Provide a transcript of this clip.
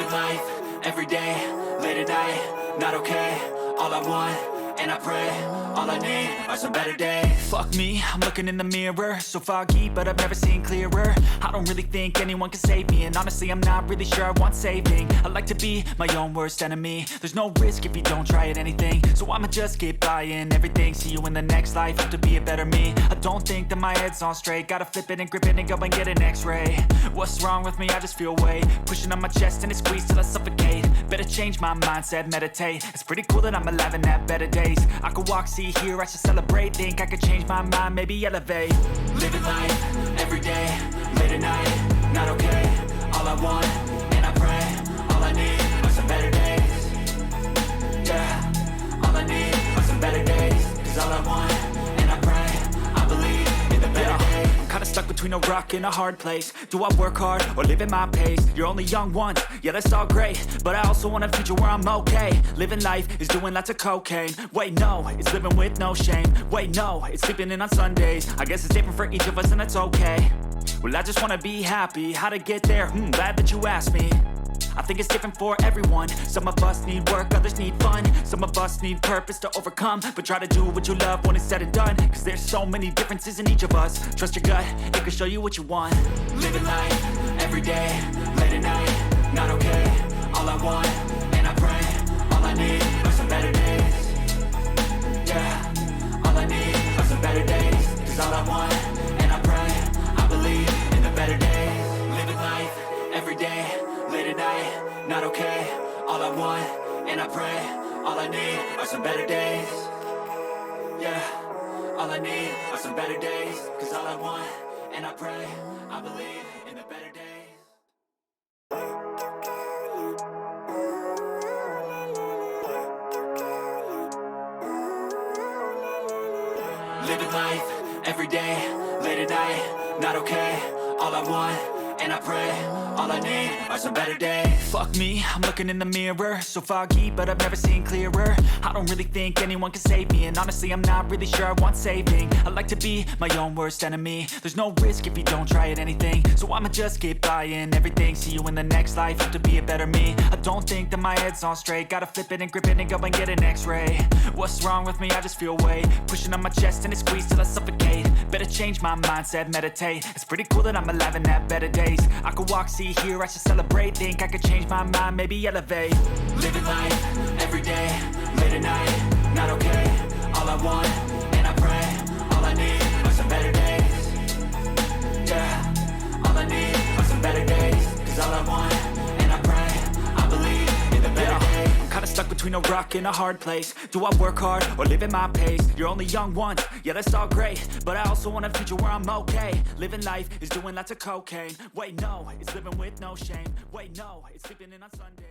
Living life, everyday, late at night, not okay. All I want, and I pray, all I need are some better days. Fuck me, I'm looking in the mirror, so foggy, but I've never seen clearer. I don't really think anyone can save me, and honestly I'm not really sure I want saving. I like to be my own worst enemy. There's no risk if you don't try at anything, so I'ma just keep buying everything. See you in the next life, hope to be a better me. I don't think that my head's on straight, gotta flip it and grip it and go and get an x-ray. What's wrong with me? I just feel weight pushing on my chest and it squeezes till I suffocate. Better change my mindset, meditate. It's pretty cool that I'm alive and have better days. I could walk, see, hear, I should celebrate. Think I could change my mind, maybe elevate. Living life, everyday, late at night, not okay. All I want, and I pray, all I need are some better days. Yeah, all I need are some better days. Cause all I want, and I pray, I believe in the better days. I'm kinda stuck between a rock and a hard place. Do I work hard or live at my pace? You're only young once, yeah that's all great, but I also want a future where I'm okay. Living life is doing lots of cocaine. Wait no, it's living with no shame. Wait no, it's sleeping in on Sundays. I guess it's different for each of us and that's okay. Well I just wanna be happy, how to get there? Glad that you asked me. I think it's different for everyone. Some of us need work, others need fun. Some of us need purpose to overcome. But try to do what you love when it's said and done. Cause there's so many differences in each of us. Trust your gut, it can show you what you want. Living life, everyday, late at night, not okay. All I want, and I pray, all I need are some better days. Yeah, all I need are some better days. Cause all I want, and I pray, I believe in the better days. Living life, everyday, late at night, not okay. All I want, and I pray, all I need are some better days. Yeah, all I need are some better days. Cause all I want, and I pray, I believe in the better days. Living life, everyday, late at night, not okay. All I want, and I pray, all I need are some better days. Fuck me, I'm looking in the mirror, so foggy, but I've never seen clearer. I don't really think anyone can save me, and honestly I'm not really sure I want saving. I like to be my own worst enemy. There's no risk if you don't try at anything, so I'ma just keep buying everything. See you in the next life, hope to be a better me. I don't think that my head's on straight, gotta flip it and grip it and go and get an x-ray. What's wrong with me? I just feel weight pushing on my chest and it squeezes till I suffocate. Better change my mindset, meditate. It's pretty cool that I'm alive and have better days. I could walk, see, hear, I should celebrate. Think I could change my mind, maybe elevate. Living life, everyday, late at night, not okay. All I want, and I pray, all I need are some better days. Yeah, all I need are some better days. Cause all I want, and I pray, I believe in the better days. I'm kinda stuck between a rock and a hard place. Do I work hard or live at my pace? You're only young once, yeah that's all great, but I also want a future where I'm okay. Living life is doing lots of cocaine. Wait no, it's living with no shame. Wait no, it's sleeping in on Sundays.